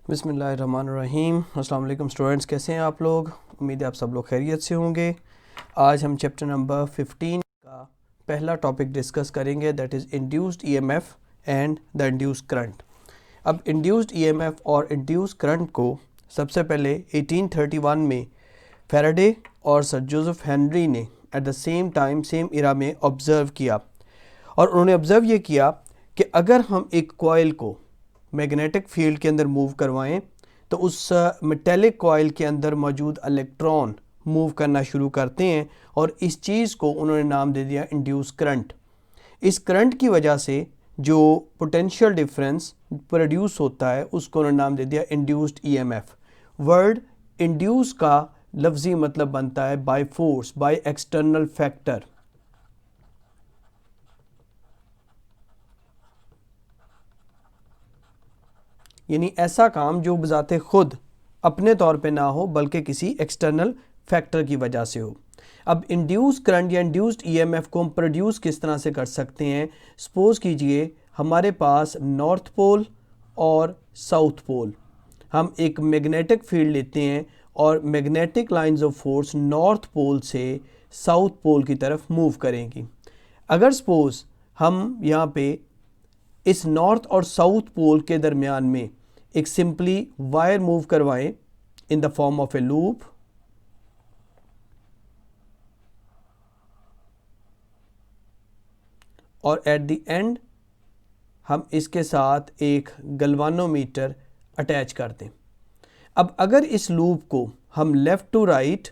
बिस्मिल्लाहिर्रहमानिर्रहीम। अस्सलाम वालेकुम स्टूडेंट्स, कैसे हैं आप लोग? उम्मीद है आप सब लोग खैरियत से होंगे। आज हम चैप्टर नंबर 15 का पहला टॉपिक डिस्कस करेंगे, that is induced EMF and the induced current. अब इंड्यूस्ड ईएमएफ और इंड्यूस्ड करंट को सबसे पहले 1831 में फैराडे और सर जोसेफ हेनरी ने at the same time same era में ऑब्ज़र्व किया, और उन्होंने ऑब्ज़र्व ये किया कि अगर हम एक कॉइल को मैग्नेटिक फील्ड के अंदर मूव करवाएं तो उस मेटेलिक कॉइल के अंदर मौजूद इलेक्ट्रॉन मूव करना शुरू करते हैं, और इस चीज़ को उन्होंने नाम दे दिया इंड्यूस करंट। इस करंट की वजह से जो पोटेंशियल डिफरेंस प्रोड्यूस होता है उसको उन्होंने नाम दे दिया इंड्यूस्ड ईएमएफ। वर्ड इंड्यूस का लफ्ज़ी मतलब बनता है by force, by external factor. यानी ऐसा काम जो बजाते खुद अपने तौर पे ना हो बल्कि किसी एक्सटर्नल फैक्टर की वजह से हो। अब इंड्यूस करंट या इंड्यूस्ड ईएमएफ को हम प्रोड्यूस किस तरह से कर सकते हैं? सपोज कीजिए हमारे पास नॉर्थ पोल और साउथ पोल, हम एक मैग्नेटिक फील्ड लेते हैं और magnetic lines of force north pole से साउथ पोल की तरफ मूव करेंगी। अगर सपोज हम यहाँ पे इस नॉर्थ और साउथ पोल के दरमियान में एक सिंपली वायर मूव करवाएं in the form of A loop, और एट द एंड हम इसके साथ एक गलवानोमीटर अटैच कर दें। अब अगर इस लूप को हम लेफ़्ट टू राइट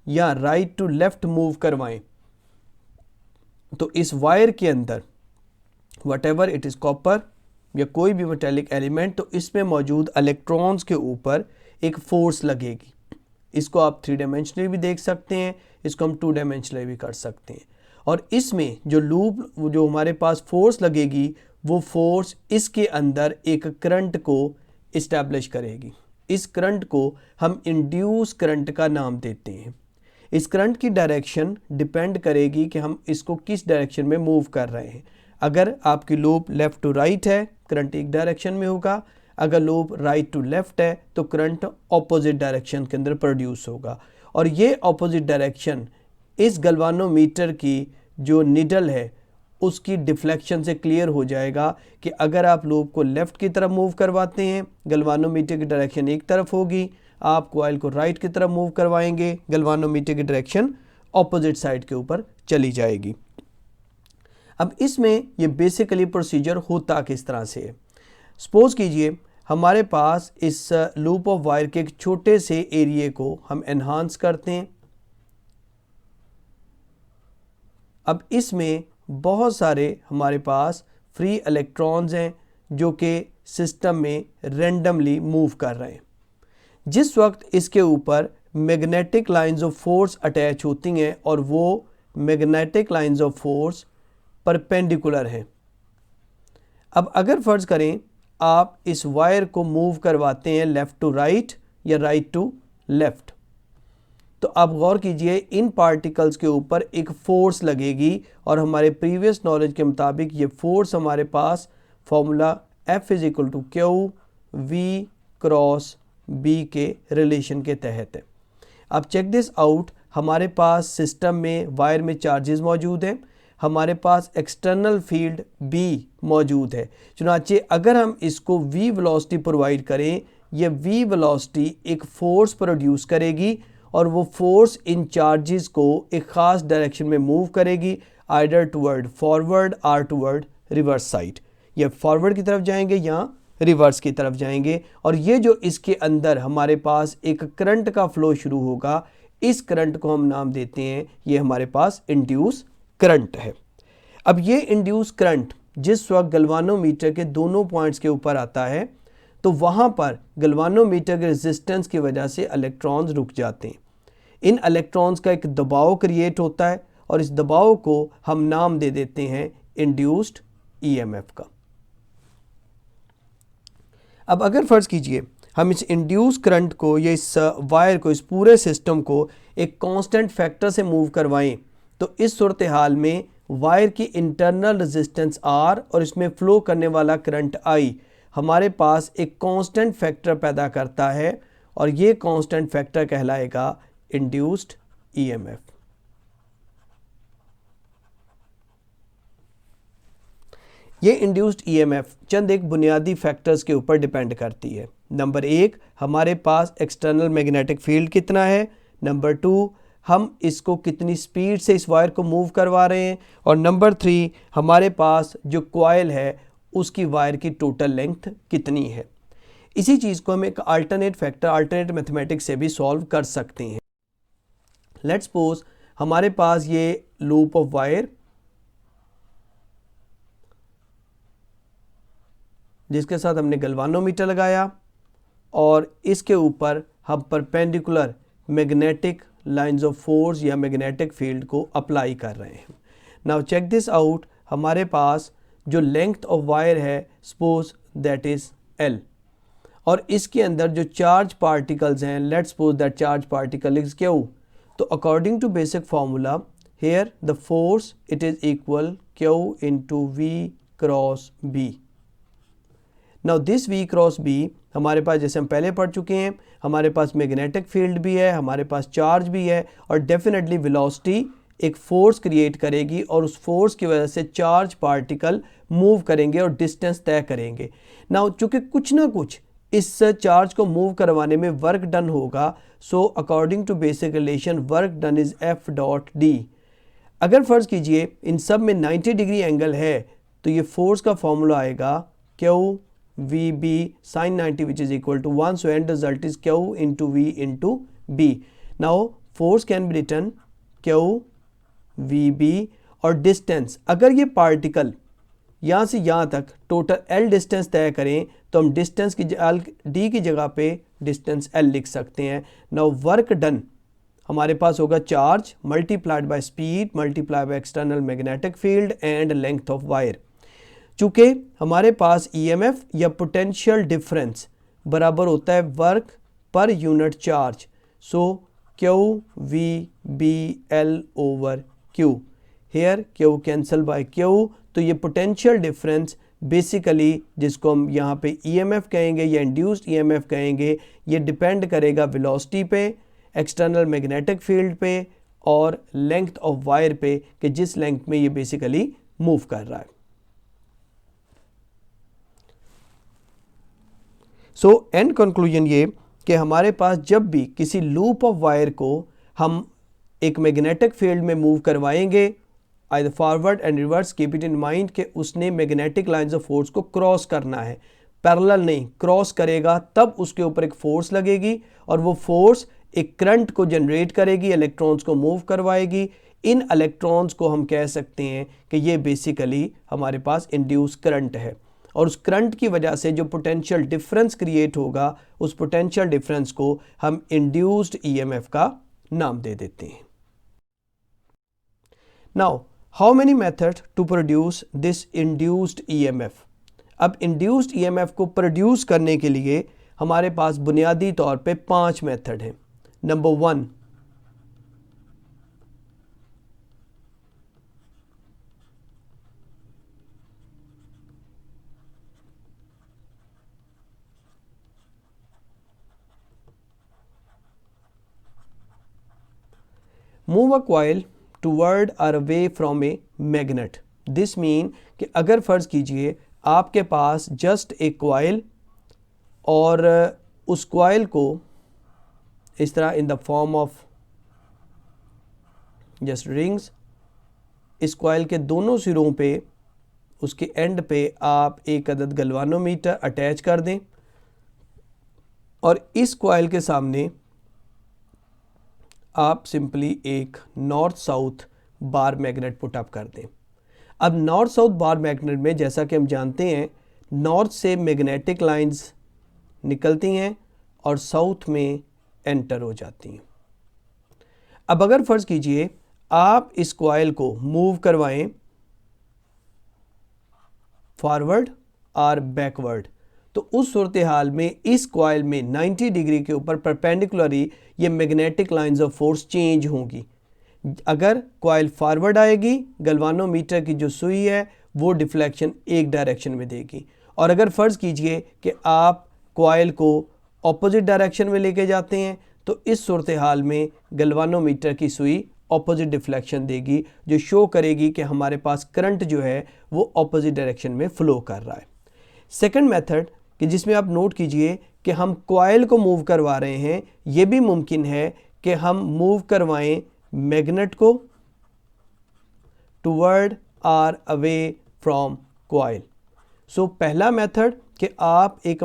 या राइट टू लेफ़्ट मूव करवाएं तो इस वायर के अंदर वटेवर इट इज़ कॉपर या कोई भी मेटेलिक एलिमेंट, तो इसमें मौजूद इलेक्ट्रॉन्स के ऊपर एक फोर्स लगेगी। इसको आप 3 डायमेंशनली भी देख सकते हैं, इसको हम 2 डायमेंशनली भी कर सकते हैं। और इसमें जो लूप जो हमारे पास फोर्स लगेगी वो फोर्स इसके अंदर एक करंट को इस्टेब्लिश करेगी। इस करंट को हम इंड्यूस करंट का नाम देते हैं। इस करंट की डायरेक्शन डिपेंड करेगी कि हम इसको किस डायरेक्शन में मूव कर रहे हैं। अगर आपकी लूप लेफ़्ट टू राइट है करंट एक डायरेक्शन में होगा, अगर लूप राइट टू लेफ़्ट है तो करंट ऑपोजिट डायरेक्शन के अंदर प्रोड्यूस होगा। और ये ऑपोजिट डायरेक्शन इस गलवानोमीटर की जो निडल है उसकी डिफ्लेक्शन से क्लियर हो जाएगा कि अगर आप लूप को लेफ़्ट की तरफ मूव करवाते हैं गलवानोमीटर की डायरेक्शन एक तरफ होगी, आप कॉइल को राइट की तरफ मूव करवाएंगे गलवानोमीटर की डायरेक्शन ऑपोजिट साइड के ऊपर चली जाएगी। अब इसमें ये बेसिकली प्रोसीजर होता किस तरह से है? सपोज कीजिए हमारे पास इस लूप ऑफ वायर के एक छोटे से एरिया को हम एनहांस करते हैं। अब इसमें बहुत सारे हमारे पास फ्री इलेक्ट्रॉन्स हैं जो कि सिस्टम में रेंडमली मूव कर रहे हैं। जिस वक्त इसके ऊपर magnetic lines of force attach होती हैं और वो magnetic lines of force perpendicular है। अब अगर फ़र्ज़ करें आप इस वायर को मूव करवाते हैं लेफ़्ट टू राइट या राइट टू लेफ़्ट, तो आप गौर कीजिए इन पार्टिकल्स के ऊपर एक फ़ोर्स लगेगी, और हमारे प्रीवियस नॉलेज के मुताबिक ये फ़ोर्स हमारे पास formula F is equal to Q V cross B के रिलेशन के तहत है। अब चेक दिस आउट, हमारे पास सिस्टम में वायर में चार्जेस मौजूद हैं, हमारे पास एक्सटर्नल फील्ड B मौजूद है। चुनांचे अगर हम इसको V वेलोसिटी प्रोवाइड करें, ये V वेलोसिटी एक फ़ोर्स प्रोड्यूस करेगी, और वो फोर्स इन चार्जेस को एक ख़ास डायरेक्शन में मूव करेगी, either toward forward or toward reverse side. या फॉरवर्ड की तरफ जाएंगे या रिवर्स की तरफ जाएंगे। और ये जो इसके अंदर हमारे पास एक करंट का फ्लो शुरू होगा, इस करंट को हम नाम देते हैं, ये हमारे पास इंड्यूस करंट है। अब ये इंड्यूस करंट जिस वक्त गलवानोमीटर के दोनों पॉइंट्स के ऊपर आता है तो वहाँ पर गलवानोमीटर के रेजिस्टेंस की वजह से इलेक्ट्रॉन्स रुक जाते हैं। इन इलेक्ट्रॉन्स का एक दबाव क्रिएट होता है और इस दबाव को हम नाम दे देते हैं इंड्यूस्ड ईएमएफ का। अब अगर फ़र्ज़ कीजिए हम इस इंड्यूस करंट को या इस वायर को, इस पूरे सिस्टम को एक कांस्टेंट फैक्टर से मूव करवाएं, तो इस सूरत हाल में वायर की इंटरनल रेजिस्टेंस R और इसमें फ़्लो करने वाला करंट I हमारे पास एक कांस्टेंट फैक्टर पैदा करता है और ये कांस्टेंट फैक्टर कहलाएगा इंड्यूस्ड ईएमएफ। ये इंड्यूस्ड ईएमएफ चंद एक बुनियादी फैक्टर्स के ऊपर डिपेंड करती है। नंबर 1, हमारे पास एक्सटर्नल मैग्नेटिक फील्ड कितना है। नंबर 2, हम इसको कितनी स्पीड से इस वायर को मूव करवा रहे हैं। और नंबर 3, हमारे पास जो कॉइल है उसकी वायर की टोटल लेंथ कितनी है। इसी चीज़ को हम एक अल्टरनेट फैक्टर, अल्टरनेट मैथमेटिक्स से भी सॉल्व कर सकते हैं। लेट्स सपोज हमारे पास ये लूप ऑफ वायर जिसके साथ हमने गैल्वानोमीटर लगाया और इसके ऊपर हम perpendicular magnetic lines of force या मैग्नेटिक फील्ड को अप्लाई कर रहे हैं। नाउ चेक दिस आउट, हमारे पास जो लेंथ ऑफ वायर है सपोज दैट इज L और इसके अंदर जो चार्ज पार्टिकल्स हैं, let's suppose that charge particle is Q। तो according to basic formula here the force it is equal Q into V cross B। Now this V cross B हमारे पास, जैसे हम पहले पढ़ चुके हैं, हमारे पास मैग्नेटिक फील्ड भी है, हमारे पास चार्ज भी है और डेफिनेटली वेलोसिटी एक फोर्स क्रिएट करेगी और उस फोर्स की वजह से चार्ज पार्टिकल मूव करेंगे और डिस्टेंस तय करेंगे। नाउ चूंकि कुछ ना कुछ इस चार्ज को मूव करवाने में वर्क डन होगा, so according to basic relation work done is F dot D। अगर फर्ज कीजिए इन सब में 90 डिग्री एंगल है तो ये फोर्स का फॉर्मूला आएगा Q VB sin 90 which is equal to 1, so end result is Q into V into B. Now force can be written Q VB और डिस्टेंस, अगर ये पार्टिकल यहाँ से यहाँ तक टोटल L डिस्टेंस तय करें तो हम डिस्टेंस की D की जगह पे डिस्टेंस L लिख सकते हैं। नाउ वर्क डन हमारे पास होगा charge multiplied by speed multiplied by external magnetic field and length of wire. चूँकि हमारे पास EMF या पोटेंशियल डिफरेंस बराबर होता है work per unit charge, so Q V B L over Q। Here Q cancel by Q, तो ये potential difference basically जिसको हम यहाँ पे EMF कहेंगे या इंड्यूस्ड EMF कहेंगे, ये डिपेंड करेगा वेलोसिटी पे, एक्सटर्नल मैग्नेटिक फील्ड पे और लेंथ ऑफ वायर पे कि जिस लेंथ में ये बेसिकली मूव कर रहा है। सो एंड कंक्लूजन ये कि हमारे पास जब भी किसी लूप ऑफ वायर को हम एक मैग्नेटिक फील्ड में मूव करवाएंगे, either forward and reverse, keep it in mind कि उसने मैग्नेटिक लाइंस ऑफ फोर्स को क्रॉस करना है, पैरेलल नहीं, क्रॉस करेगा तब उसके ऊपर एक फोर्स लगेगी और वो फोर्स एक करंट को जनरेट करेगी, इलेक्ट्रॉन्स को मूव करवाएगी। इन इलेक्ट्रॉन्स को हम कह सकते हैं कि ये बेसिकली हमारे पास इंड्यूस करंट है और उस करंट की वजह से जो पोटेंशियल डिफरेंस क्रिएट होगा उस पोटेंशियल डिफरेंस को हम इंड्यूस्ड ईएमएफ का नाम दे देते हैं। Now how many method to produce this induced EMF. अब इंड्यूस्ड ईएमएफ को प्रोड्यूस करने के लिए हमारे पास बुनियादी तौर पे 5 मेथड हैं। Number 1, move a coil toward और away from a magnet. This mean कि अगर फ़र्ज़ कीजिए आपके पास जस्ट एक कॉइल और उस कॉइल को इस तरह in the form of just rings, इस कॉइल के दोनों सिरों पे उसके एंड पे आप एक अदद गैल्वानोमीटर अटैच कर दें और इस कॉइल के सामने आप सिंपली एक north south bar magnet put up कर दें। अब नॉर्थ साउथ बार मैग्नेट में जैसा कि हम जानते हैं नॉर्थ से मैग्नेटिक लाइंस निकलती हैं और साउथ में एंटर हो जाती हैं। अब अगर फ़र्ज़ कीजिए आप इस कॉइल को मूव करवाएं फॉरवर्ड और बैकवर्ड, तो उस सूरत हाल में इस कॉइल में 90 डिग्री के ऊपर परपेंडिकुलरली ये magnetic lines of force change होंगी। अगर कॉइल फॉरवर्ड आएगी, गैल्वानोमीटर की जो सुई है वो डिफ्लेक्शन एक डायरेक्शन में देगी और अगर फ़र्ज़ कीजिए कि आप कॉइल को ऑपोजिट डायरेक्शन में लेके जाते हैं तो इस सूरत हाल में गैल्वानोमीटर की सुई ऑपोजिट डिफ्लेक्शन देगी, जो शो करेगी कि हमारे पास करंट जो है वो ऑपोजिट डायरेक्शन में फ़्लो कर रहा है। सेकंड मेथड कि जिसमें आप नोट कीजिए कि हम कॉइल को मूव करवा रहे हैं, ये भी मुमकिन है कि हम मूव करवाएं मैग्नेट को toward or away from coil. So पहला मेथड कि आप एक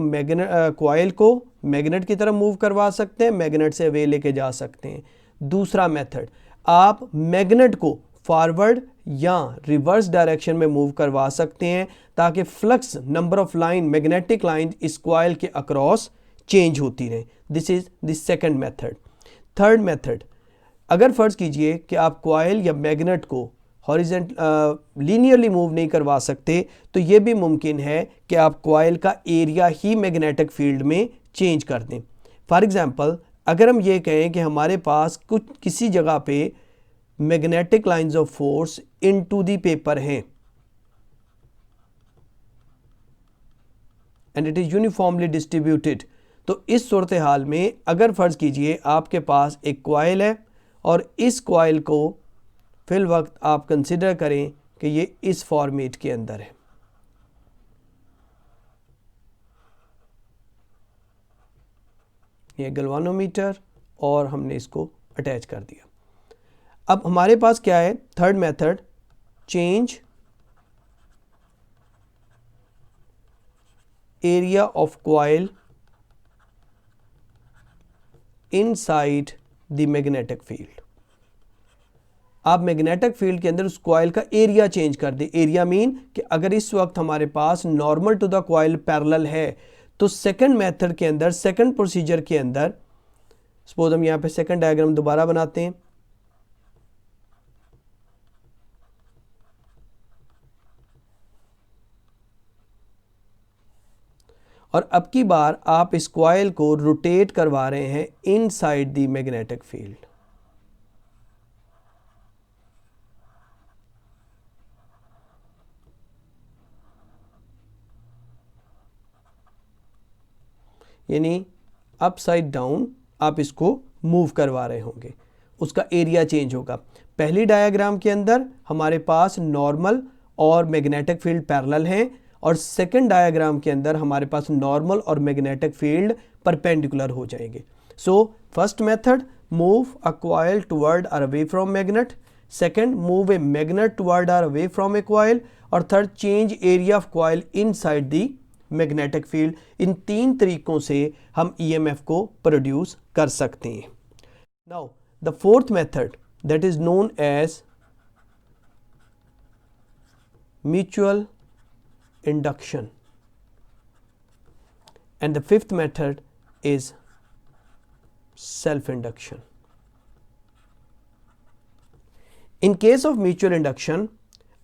कॉइल को मैग्नेट की तरफ मूव करवा सकते हैं, मैग्नेट से अवे लेके जा सकते हैं। दूसरा मेथड, आप मैग्नेट को फॉरवर्ड या रिवर्स डायरेक्शन में मूव करवा सकते हैं ताकि flux number of line, magnetic line इस कॉइल के अक्रॉस चेंज होती रहे। This is the second method. Third method, अगर फ़र्ज़ कीजिए कि आप कॉइल या मैग्नेट को लीनियरली मूव नहीं करवा सकते तो ये भी मुमकिन है कि आप कॉइल का एरिया ही मैग्नेटिक फील्ड में चेंज कर दें। फॉर एग्ज़ाम्पल, अगर हम ये कहें कि हमारे पास किसी जगह पे magnetic lines of force into the paper हैं and it is uniformly distributed, तो इस सूरत हाल में अगर फ़र्ज़ कीजिए आपके पास एक कॉइल है और इस कॉइल को फिल वक्त आप कंसिडर करें कि ये इस फॉर्मेट के अंदर है। ये गैल्वानोमीटर और हमने इसको अटैच कर दिया। अब हमारे पास क्या है? Third method, change area of coil inside the magnetic field. आप मैग्नेटिक फील्ड के अंदर उस कॉइल का एरिया चेंज कर दें। एरिया मीन कि अगर इस वक्त हमारे पास normal to the coil parallel है तो सेकंड मेथड के अंदर, सेकंड प्रोसीजर के अंदर, सपोज हम यहां पे सेकंड डायग्राम दोबारा बनाते हैं। और अब की बार आप इस कॉइल को रोटेट करवा रहे हैं इनसाइड द मैग्नेटिक फील्ड। यानी अपसाइड डाउन आप इसको मूव करवा रहे होंगे, उसका एरिया चेंज होगा। पहली डायग्राम के अंदर हमारे पास नॉर्मल और मैग्नेटिक फील्ड पैरेलल हैं और सेकंड डायग्राम के अंदर हमारे पास नॉर्मल और मैग्नेटिक फील्ड परपेंडिकुलर हो जाएंगे। So first method, move a coil toward और away from magnet. Second, move a magnet toward और अवे फ्रॉम ए कॉइल। और third, change area of coil inside the magnetic field. इन तीन तरीकों से हम ईएमएफ को प्रोड्यूस कर सकते हैं। Now the fourth method that is known as mutual induction, and the fifth method is self induction. In case of mutual induction,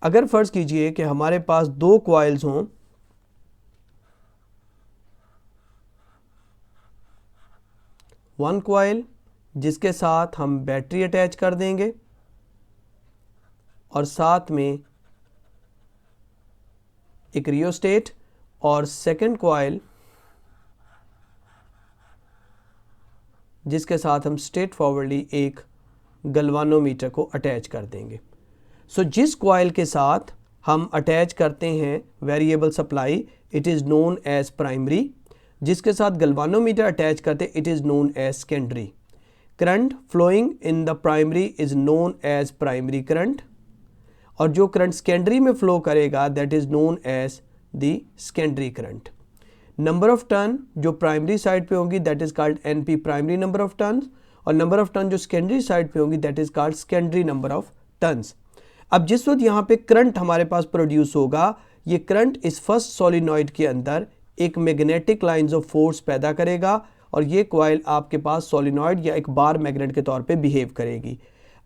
अगर फर्ज कीजिए कि हमारे पास दो कॉइल्स हों, वन कॉइल जिसके साथ हम बैटरी अटैच कर देंगे और साथ में एक रियोस्टेट, और सेकंड कॉइल जिसके साथ हम स्ट्रेट फॉरवर्डली एक गैल्वानोमीटर को अटैच कर देंगे। सो जिस कॉइल के साथ हम अटैच करते हैं variable supply, it is known as primary. जिसके साथ गैल्वानोमीटर अटैच करते it is known as secondary. Current flowing in the primary is known as primary current, और जो करंट सेकेंडरी में फ्लो करेगा that is known as the secondary current. Number of turn जो primary side पे होगी that is called NP primary number of turns, और number of turn जो secondary side पे होगी that is called secondary number of turns. अब जिस वक्त यहाँ पे करंट हमारे पास प्रोड्यूस होगा, ये करंट इस फर्स्ट सोलिनॉइड के अंदर एक मैग्नेटिक लाइंस ऑफ फोर्स पैदा करेगा और ये कॉइल आपके पास सोलिनॉइड या एक बार मैग्नेट के तौर पे बिहेव करेगी।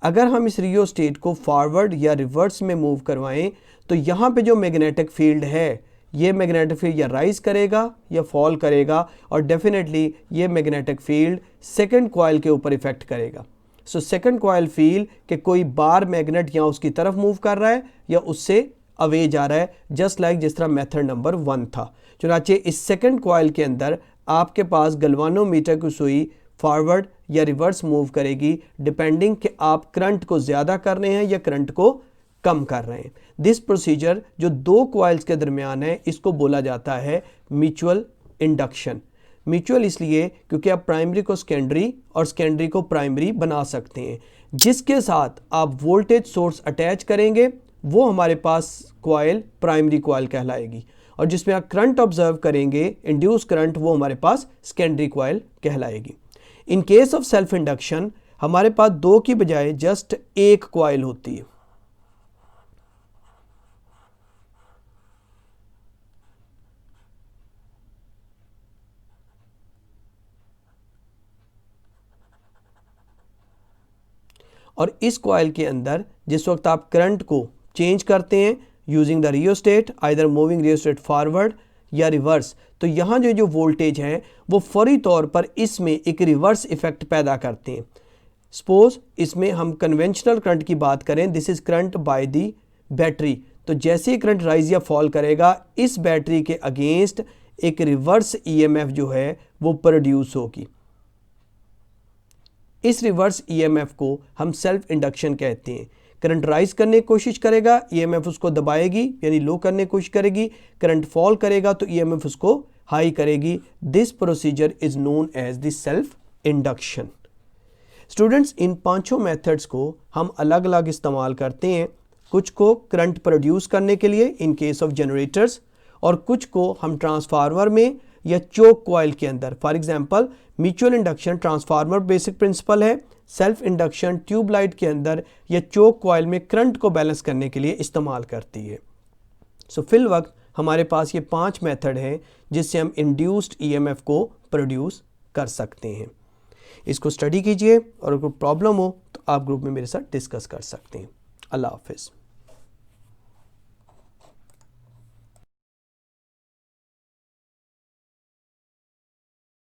अगर हम इस रियोस्टेट को फॉरवर्ड या रिवर्स में मूव करवाएं तो यहाँ पे जो मैग्नेटिक फील्ड है ये मैग्नेटिक फील्ड या राइज करेगा या फॉल करेगा, और डेफिनेटली ये मैग्नेटिक फील्ड सेकंड कॉइल के ऊपर इफेक्ट करेगा। सो सेकंड कॉइल फील कि कोई बार मैग्नेट या उसकी तरफ मूव कर रहा है या उससे अवे जा रहा है, जस्ट लाइक जिस तरह मेथड नंबर 1 था। चुनाचे इस सेकंड कॉइल के अंदर आपके पास गलवानोमीटर की सुई फॉरवर्ड या रिवर्स मूव करेगी डिपेंडिंग कि आप करंट को ज़्यादा कर रहे हैं या करंट को कम कर रहे हैं। दिस प्रोसीजर जो दो कॉइल्स के दरमियान है इसको बोला जाता है म्यूचुअल इंडक्शन। म्यूचुअल इसलिए क्योंकि आप प्राइमरी को सेकेंडरी और सेकेंडरी को प्राइमरी बना सकते हैं। जिसके साथ आप वोल्टेज सोर्स अटैच करेंगे वो हमारे पास कॉइल प्राइमरी कॉइल कहलाएगी, और जिसमें आप करंट ऑब्जर्व करेंगे इंड्यूस करंट, वो हमारे पास सेकेंडरी कॉइल कहलाएगी। In case of self induction हमारे पास दो की बजाय जस्ट एक कॉइल होती है। और इस कॉइल के अंदर जिस वक्त आप करंट को चेंज करते हैं using the rheostat, either moving rheostat forward या रिवर्स, तो यहाँ जो वोल्टेज है वो फौरी तौर पर इसमें एक रिवर्स इफेक्ट पैदा करते हैं। सपोज इसमें हम कन्वेंशनल करंट की बात करें, this is current by the battery, तो जैसे ही करंट राइज या फॉल करेगा इस बैटरी के अगेंस्ट एक रिवर्स ईएमएफ जो है वो प्रोड्यूस होगी। इस रिवर्स ईएमएफ को हम सेल्फ इंडक्शन कहते हैं। करंट राइज करने की कोशिश करेगा, ईएमएफ उसको दबाएगी यानी लो करने की कोशिश करेगी, करंट फॉल करेगा तो ईएमएफ उसको हाई करेगी। This procedure is known as the self induction. Students, इन पांचों मेथड्स को हम अलग अलग इस्तेमाल करते हैं। कुछ को करंट प्रोड्यूस करने के लिए इन केस ऑफ जनरेटर्स, और कुछ को हम ट्रांसफार्मर में या चोक कॉइल के अंदर। For example mutual induction transformer basic principle है, सेल्फ इंडक्शन ट्यूबलाइट के अंदर या चोक कॉइल में करंट को बैलेंस करने के लिए इस्तेमाल करती है। सो फिल वक्त हमारे पास ये 5 मेथड हैं जिससे हम इंड्यूस्ड ईएमएफ को प्रोड्यूस कर सकते हैं। इसको स्टडी कीजिए और अगर प्रॉब्लम हो तो आप ग्रुप में मेरे साथ डिस्कस कर सकते हैं। अल्लाह हाफिज़।